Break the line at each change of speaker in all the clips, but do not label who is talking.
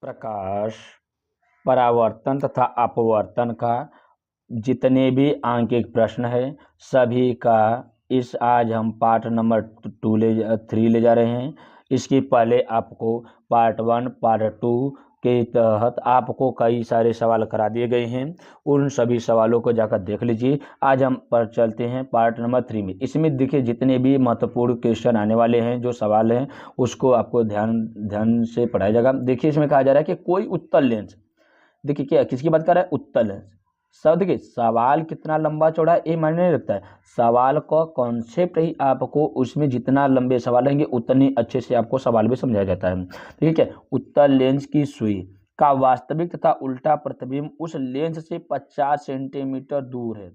प्रकाश, परावर्तन तथा अपवर्तन का जितने भी आंकिक प्रश्न है सभी का इस आज हम पार्ट नंबर 3 ले जा रहे हैं। इसके पहले आपको पार्ट 1 पार्ट 2 के तहत आपको कई सारे सवाल करा दिए गए हैं। उन सभी सवालों को जाकर देख लीजिए। आज हम पर चलते हैं पार्ट नंबर 3 में। इसमें देखिए जितने भी महत्वपूर्ण क्वेश्चन आने वाले हैं, जो सवाल हैं उसको आपको ध्यान से पढ़ाया जाएगा। देखिए इसमें कहा जा रहा है कि कोई उत्तल लेंस, देखिए क्या किसकी बात कर रहा है, उत्तल लेंस। सब देखिए सवाल कितना लंबा चौड़ा ये मायने नहीं रखता है, सवाल का कॉन्सेप्ट ही आपको उसमें जितना लंबे सवाल रहेंगे उतनी अच्छे से आपको सवाल भी समझाया जाता है। ठीक है, उत्तल लेंस की सुई का वास्तविक तथा उल्टा प्रतिबिंब उस लेंस से 50 सेंटीमीटर दूर है।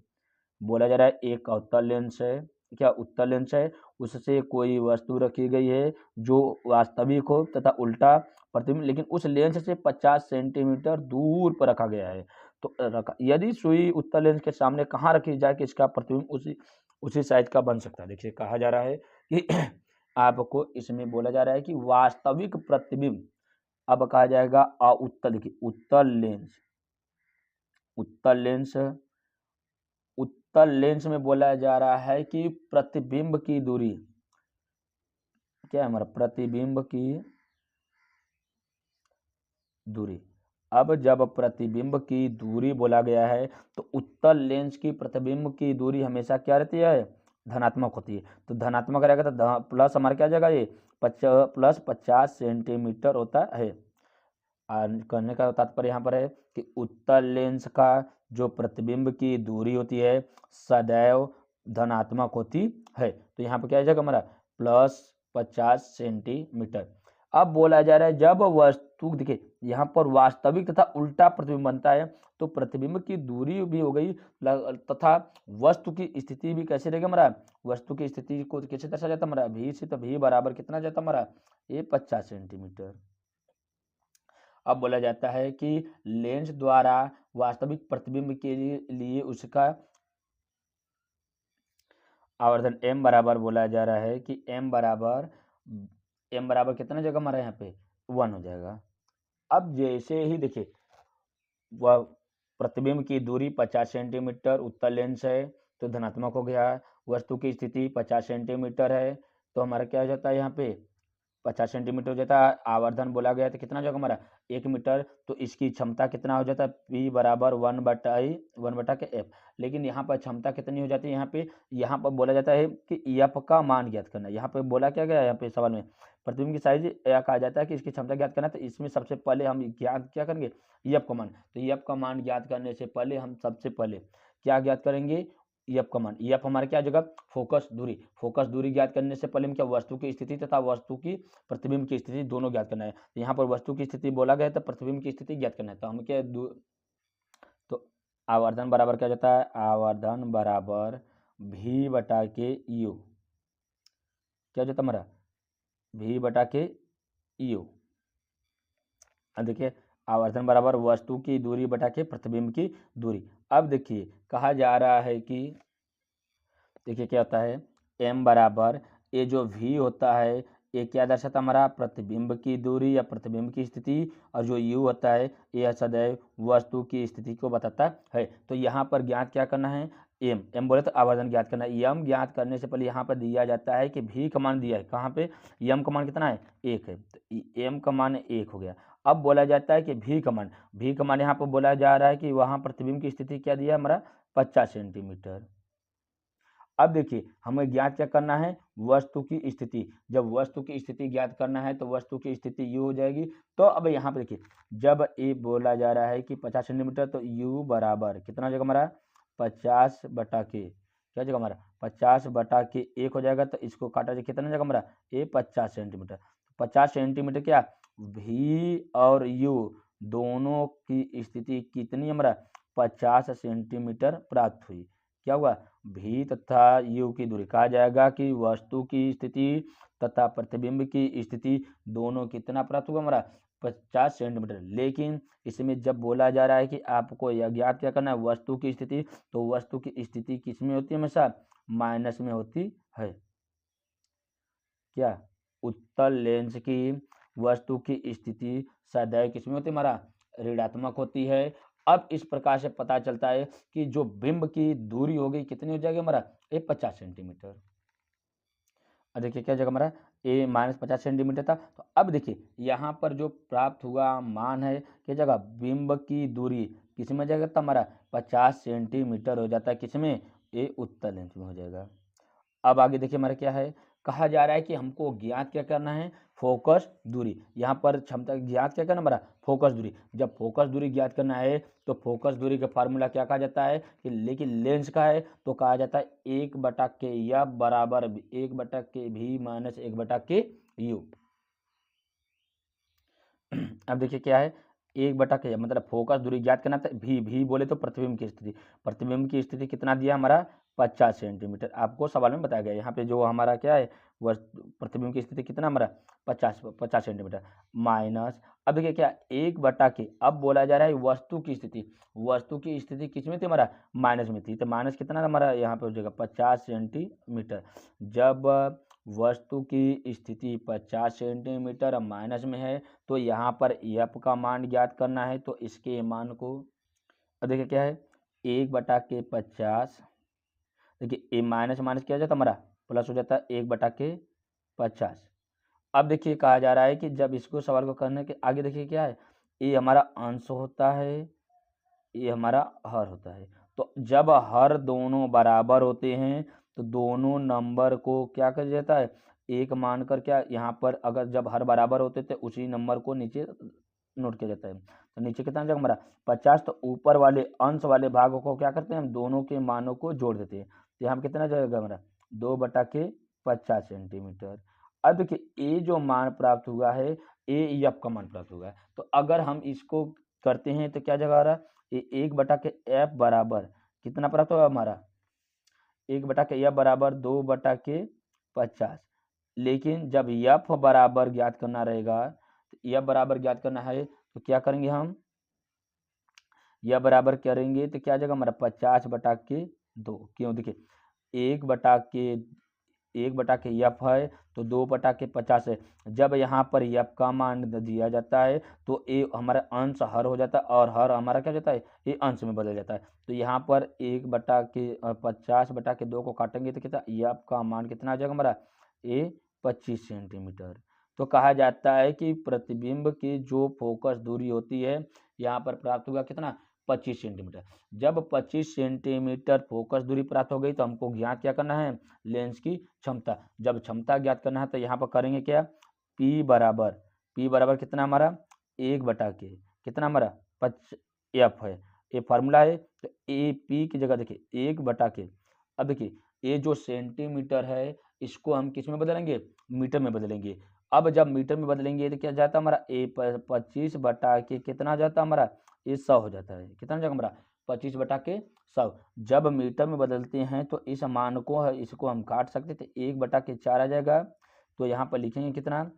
बोला जा रहा है एक उत्तल लेंस है, क्या उत्तल लेंस है, उससे कोई वस्तु रखी गई है जो वास्तविक हो तथा उल्टा प्रतिबिंब लेकिन उस लेंस से 50 सेंटीमीटर दूर पर रखा गया है। तो रखा, यदि सुई उत्तल लेंस के सामने कहाँ रखी जाए कि इसका प्रतिबिंब उसी साइज का बन सकता है। देखिए कहा जा रहा है कि आपको इसमें बोला जा रहा है कि वास्तविक प्रतिबिंब, अब कहा जाएगा उत्तल, देखिए उत्तल लेंस उत्तल लेंस में बोला जा रहा है कि प्रतिबिंब की दूरी, क्या है हमारा, प्रतिबिंब की दूरी। अब जब प्रतिबिंब की दूरी बोला गया है तो उत्तल लेंस की प्रतिबिंब की दूरी हमेशा क्या रहती है, धनात्मक होती है। तो धनात्मक रहेगा तो प्लस हमारा क्या जाएगा, ये प्लस 50 सेंटीमीटर होता है। कहने का तात्पर्य यहाँ पर है कि उत्तल लेंस का जो प्रतिबिंब की दूरी होती है सदैव धनात्मक होती है। तो यहाँ पर क्या आ जाएगा हमारा, प्लस 50 सेंटीमीटर। अब बोला जा रहा है जब वस्तु, देखिए यहाँ पर वास्तविक तथा उल्टा प्रतिबिंब बनता है तो प्रतिबिंब की दूरी भी हो गई तथा वस्तु की स्थिति भी कैसे रहेगी हमारा, वस्तु की स्थिति को कैसे दर्शाया जाता है हमारा, भी से, तो भी बराबर कितना जाता हमारा, ये 50 सेंटीमीटर। अब बोला जाता है कि लेंस द्वारा वास्तविक प्रतिबिंब के लिए उसका आवर्धन m बराबर बोला जा रहा है कि m बराबर कितना जगह हमारा यहाँ पे 1 हो जाएगा। अब जैसे ही देखिए वह प्रतिबिंब की दूरी 50 सेंटीमीटर उत्तल लेंस है तो धनात्मक हो गया, वस्तु की स्थिति 50 सेंटीमीटर है तो हमारा क्या हो जाता है यहाँ पे 50 सेंटीमीटर हो जाता है। आवर्धन बोला गया तो कितना जगह हमारा 1 मीटर, तो इसकी क्षमता कितना हो जाता है, P बराबर 1/F। लेकिन यहाँ पर क्षमता कितनी हो जाती है, यहाँ पर बोला जाता है कि F का मान ज्ञात करना। यहाँ पे बोला क्या गया है, यहाँ पे सवाल में प्रतिबिंब की साइज या कहा जाता है कि इसकी क्षमता ज्ञात करना। तो इसमें सबसे पहले हम ज्ञात क्या करेंगे, F का मान। तो F का मान ज्ञात करने से पहले हम सबसे पहले क्या ज्ञात करेंगे, F का मान। F हमारे क्या जगह, फोकस दूरी ज्ञात करने से पहले हम क्या, वस्तु की स्थिति तथा वस्तु की प्रतिबिंब की स्थिति दोनों ज्ञात करना है। तो यहाँ पर वस्तु की स्थिति बोला गया है तो प्रतिबिंब की स्थिति ज्ञात करना है। तो हम क्या, तो आवर्धन बराबर क्या जाता है, आवर्धन बराबर V बटा के U, क्या जाता है हमारा, V बटा के U। अब देखिए आवर्धन बराबर वस्तु की दूरी बटा के प्रतिबिंब की दूरी। अब देखिए कहा जा रहा है कि देखिए क्या होता है, m बराबर ये जो v होता है ये क्या दर्शाता हमारा, प्रतिबिंब की दूरी या प्रतिबिंब की स्थिति, और जो u होता है यह सदैव वस्तु की स्थिति को बताता है। तो यहाँ पर ज्ञात क्या करना है, m बोले तो आवर्धन ज्ञात करना है। m ज्ञात करने से पहले यहाँ पर दिया जाता है कि v का मान दिया है, कहाँ पे, m का मान कितना है, 1 है, तो m का मान 1 हो गया। अब बोला जाता है कि v का मान यहाँ पर बोला जा रहा है कि वहाँ प्रतिबिंब की स्थिति क्या दिया है हमारा, 50 सेंटीमीटर। अब देखिए हमें ज्ञात क्या करना है, वस्तु की स्थिति। जब वस्तु की स्थिति ज्ञात करना है तो वस्तु की स्थिति u हो जाएगी। तो अब यहाँ पे देखिए जब ए बोला जा रहा है कि 50 सेंटीमीटर तो u बराबर कितना जगह हमारा, 50 बटा के, क्या जगह हमारा 50 बटा के 1 हो जाएगा। तो इसको काटा जाए कितना जगह हमारा, ये 50 सेंटीमीटर। 50 सेंटीमीटर क्या, v और u दोनों की स्थिति कितनी हमारा, 50 सेंटीमीटर प्राप्त हुई। क्या हुआ, भी तथा u की दूरी। कहा जाएगा कि वस्तु की स्थिति तथा प्रतिबिंब की स्थिति दोनों कितना प्राप्त हुआ हमारा, 50 सेंटीमीटर। लेकिन इसमें जब बोला जा रहा है कि आपको यह ज्ञात क्या करना है, वस्तु की स्थिति, तो वस्तु की स्थिति किस में होती है, हमेशा माइनस में होती है। क्या, उत्तल लेंस की वस्तु की स्थिति सदैव किसमें होती है हमारा, ऋणात्मक होती है। अब इस प्रकार से पता चलता है कि जो बिंब की दूरी होगी कितनी हो जाएगी हमारा, ये 50 सेंटीमीटर। अब देखिए क्या जगह हमारा ए -50 सेंटीमीटर था। तो अब देखिए यहाँ पर जो प्राप्त हुआ मान है क्या जगह, बिंब की दूरी किसमें जाएगा, तो हमारा 50 सेंटीमीटर हो जाता है, किसमें, ए उत्तल लेंस में हो जाएगा। अब आगे देखिए हमारा क्या है, कहा जा रहा है कि हमको ज्ञात क्या करना है, फोकस दूरी। यहाँ पर क्षमता ज्ञात क्या करना हमारा, फोकस दूरी। जब फोकस दूरी ज्ञात करना है तो फोकस दूरी का फार्मूला क्या कहा जाता है कि, लेकिन लेंस का है तो कहा जाता है 1/k या बराबर 1/k भी माइनस 1/k यू। अब देखिए क्या है, 1/k मतलब फोकस दूरी ज्ञात करना था, भी बोले तो प्रतिबिंब की स्थिति। प्रतिबिंब की स्थिति कितना दिया हमारा, 50 सेंटीमीटर। आपको सवाल में बताया गया यहाँ पे जो हमारा क्या है, वह प्रतिबिंब की स्थिति कितना हमारा 50 सेंटीमीटर माइनस। अब देखिए क्या 1/k, अब बोला जा रहा है वस्तु की स्थिति। वस्तु की स्थिति किस में थी हमारा, माइनस में थी, तो माइनस कितना हमारा यहाँ पे हो जाएगा 50 सेंटीमीटर। जब वस्तु की स्थिति 50 सेंटीमीटर माइनस में है तो यहाँ पर एफ का मान ज्ञात करना है। तो इसके मान को अब देखिए क्या है, 1/k50, देखिए ए माइनस माइनस क्या हो जाता है हमारा प्लस हो जाता है 1/k50। अब देखिए कहा जा रहा है कि जब इसको सवाल को करने के आगे देखिए क्या है, ये हमारा अंश होता है, ये हमारा हर होता है। तो जब हर दोनों बराबर होते हैं तो दोनों नंबर को क्या कर जाता है, एक मानकर, क्या यहाँ पर अगर जब हर बराबर होते थे उसी नंबर को नीचे नोट किया जाता है। तो नीचे कितना जगह हमारा 50, तो ऊपर वाले अंश वाले भागों को क्या करते हैं हम, दोनों के मानों को जोड़ देते हैं। तो यहाँ कितना जाएगा हमारा 2/50 सेंटीमीटर। अब देखिए ए जो मान प्राप्त हुआ है, ए एफ का मान प्राप्त हुआ है। तो अगर हम इसको करते हैं तो क्या जगह आ रहा है, ये 1/f बराबर कितना प्राप्त होगा हमारा, 1/f बराबर 2/50। लेकिन जब एफ बराबर ज्ञात करना रहेगा, तो एफ बराबर ज्ञात करना है तो क्या करेंगे हम, यह बराबर करेंगे तो क्या जगह हमारा 50/2। क्यों, देखिए 1/के एफ है तो 2/50 है। जब यहाँ पर एफ का मान दिया जाता है तो ये हमारा अंश हर हो जाता है और हर हमारा क्या हो जाता है, ये अंश में बदल जाता है। तो यहाँ पर 1/50/2 को काटेंगे तो कितना, एफ का मान कितना आ जाएगा हमारा, ये 25 सेंटीमीटर। तो कहा जाता है कि प्रतिबिंब की जो फोकस दूरी होती है यहाँ पर प्राप्त होगा कितना, 25 सेंटीमीटर। जब 25 सेंटीमीटर फोकस दूरी प्राप्त हो गई तो हमको ज्ञात क्या करना है, लेंस की क्षमता। जब क्षमता ज्ञात करना है तो यहाँ पर करेंगे क्या, P बराबर कितना हमारा 1/k, कितना हमारा एफ है, ये फार्मूला है। तो ए पी की जगह देखिए 1/k। अब देखिए ये जो सेंटीमीटर है इसको हम किस में बदलेंगे, मीटर में बदलेंगे। अब जब मीटर में बदलेंगे तो क्या जाता है हमारा, 25/k कितना जाता है हमारा, ये 100 हो जाता है। कितना जाएगा हमारा 25/100। जब मीटर में बदलते हैं तो इस मान को इसको हम काट सकते थे, 1/4 आ जाएगा। तो यहाँ पर लिखेंगे कितना,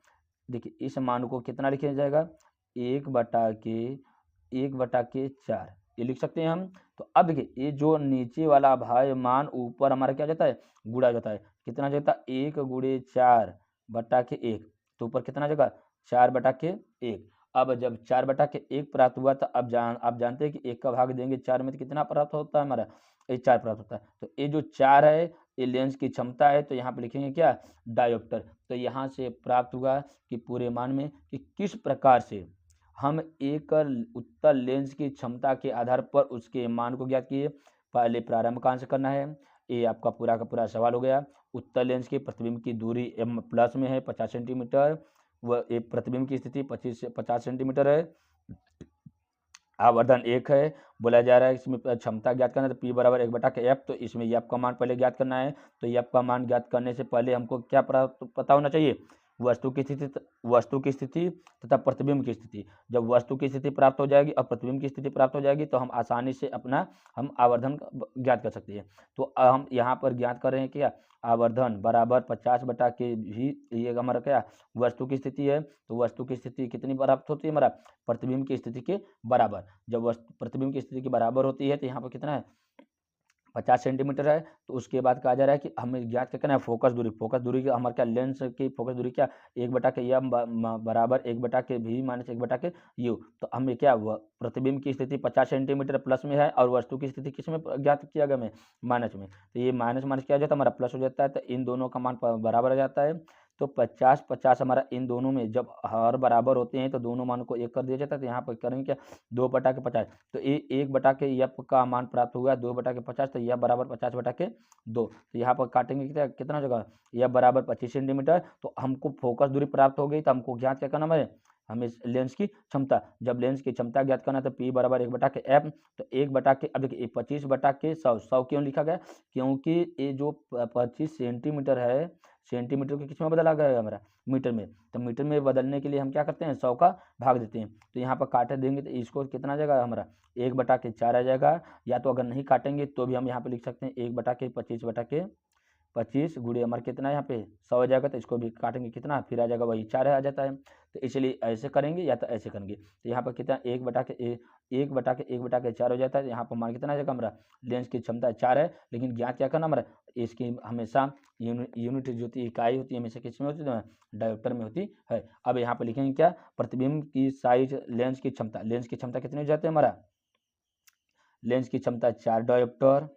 देखिए इस मान को कितना लिखा जाएगा, 1/4 ये लिख सकते हैं हम। तो अब देखिए ये जो नीचे वाला भाग मान ऊपर हमारा क्या जाता है, गुणा जाता है। कितना जाता है 1/4/1। तो ऊपर कितना जाएगा 4/1। अब जब 4/1 प्राप्त हुआ तो अब आप जानते हैं कि 1 का भाग देंगे 4 में तो कितना प्राप्त होता है हमारा, ये 4 प्राप्त होता है। तो ये जो 4 है ये लेंस की क्षमता है। तो यहाँ पे लिखेंगे क्या, डायोप्टर। तो यहाँ से प्राप्त हुआ कि पूरे मान में कि किस प्रकार से हम एक उत्तल लेंस की क्षमता के आधार पर उसके मान को ज्ञात किए। पहले प्रारंभ कहाँ से करना है, ये आपका पूरा का पूरा सवाल हो गया। उत्तल लेंस की प्रतिबिंब की दूरी m प्लस में है 50 सेंटीमीटर, वह एक प्रतिबिंब की स्थिति 50 सेंटीमीटर है, आवर्धन 1 है। बोला जा रहा है इसमें क्षमता ज्ञात करना है तो P बराबर 1/f। तो इसमें एफ का मान पहले ज्ञात करना है। तो एफ का मान ज्ञात करने से पहले हमको क्या पता होना चाहिए, वस्तु की स्थिति तथा प्रतिबिंब की स्थिति। जब वस्तु की स्थिति प्राप्त हो जाएगी और प्रतिबिंब की स्थिति प्राप्त हो जाएगी तो हम आसानी से हम आवर्धन ज्ञात कर सकते हैं। तो हम यहाँ पर ज्ञात कर रहे हैं क्या, आवर्धन बराबर 50/k भी, ये हमारा क्या वस्तु की स्थिति है। तो वस्तु की स्थिति कितनी प्राप्त होती है हमारा, प्रतिबिंब की स्थिति के बराबर। जब प्रतिबिंब की स्थिति के बराबर होती है तो यहाँ पर कितना है 50 सेंटीमीटर है, तो उसके बाद कहा जा रहा है कि हमें ज्ञात क्या करना है, फोकस दूरी का हमारा क्या, लेंस की फोकस दूरी क्या, 1/m बराबर 1/v माइनस 1/u। तो हमें क्या, प्रतिबिंब की स्थिति 50 सेंटीमीटर प्लस में है और वस्तु की स्थिति किस में ज्ञात किया गया, में माइनस में। तो ये माइनस माइनस क्या हो जाता है, हमारा प्लस हो जाता है, तो इन दोनों का मान बराबर आ जाता है। तो 50-50 हमारा इन दोनों में जब हर बराबर होते हैं तो दोनों मान को एक कर दिया जाता है। तो यहाँ पर करेंगे क्या, 2/50। तो 1/f का मान प्राप्त हुआ 2/50, तो यह बराबर 50/2। तो यहाँ पर काटेंगे कितना जगह, यह बराबर 25 सेंटीमीटर। तो हमको फोकस दूरी प्राप्त हो गई, तो हमको ज्ञात क्या करना है, हमें लेंस की क्षमता, जब लेंस की क्षमता ज्ञात करना है तो P बराबर 1/f। तो 1/, अब देखिए 25/100 क्यों लिखा गया, क्योंकि ये जो 25 सेंटीमीटर है, सेंटीमीटर को किस में बदला गया हमारा, मीटर में। तो मीटर में बदलने के लिए हम क्या करते हैं, 100 का भाग देते हैं। तो यहाँ पर काटे देंगे तो इसको कितना आ जाएगा हमारा, 1/4 आ जाएगा। या तो अगर नहीं काटेंगे तो भी हम यहाँ पे लिख सकते हैं 1/25 गुणे हमारा कितना है यहाँ पे 100 आ जाएगा। तो इसको भी काटेंगे कितना, फिर आ जाएगा वही 4 आ जाता है। तो इसलिए ऐसे करेंगे या तो ऐसे करेंगे। तो यहाँ पर कितना 1/4 हो जाता है। यहाँ पर मान कितना आ जाएगा हमारा, लेंस की क्षमता 4 है, लेकिन ज्ञात क्या करना हमारा, इसकी हमेशा यूनिट जो होती है, इकाई होती है, हमेशा किस में होती है, डायोप्टर में होती है। अब यहाँ पर लिखेंगे क्या, प्रतिबिंब की साइज, लेंस की क्षमता कितनी हो जाती है हमारा, लेंस की क्षमता 4 डायोप्टर,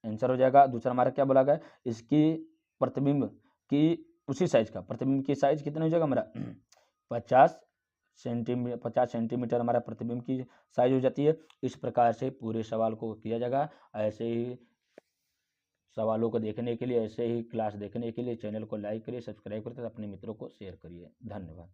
आंसर हो जाएगा। दूसरा हमारा क्या बोला गया, इसकी प्रतिबिंब की उसी साइज का, प्रतिबिंब की साइज कितना हो जाएगा हमारा 50 सेंटीमीटर हमारा प्रतिबिंब की साइज हो जाती है। इस प्रकार से पूरे सवाल को किया जाएगा। ऐसे ही सवालों को देखने के लिए, ऐसे ही क्लास देखने के लिए चैनल को लाइक करिए, सब्सक्राइब करिए, अपने मित्रों को शेयर करिए। धन्यवाद।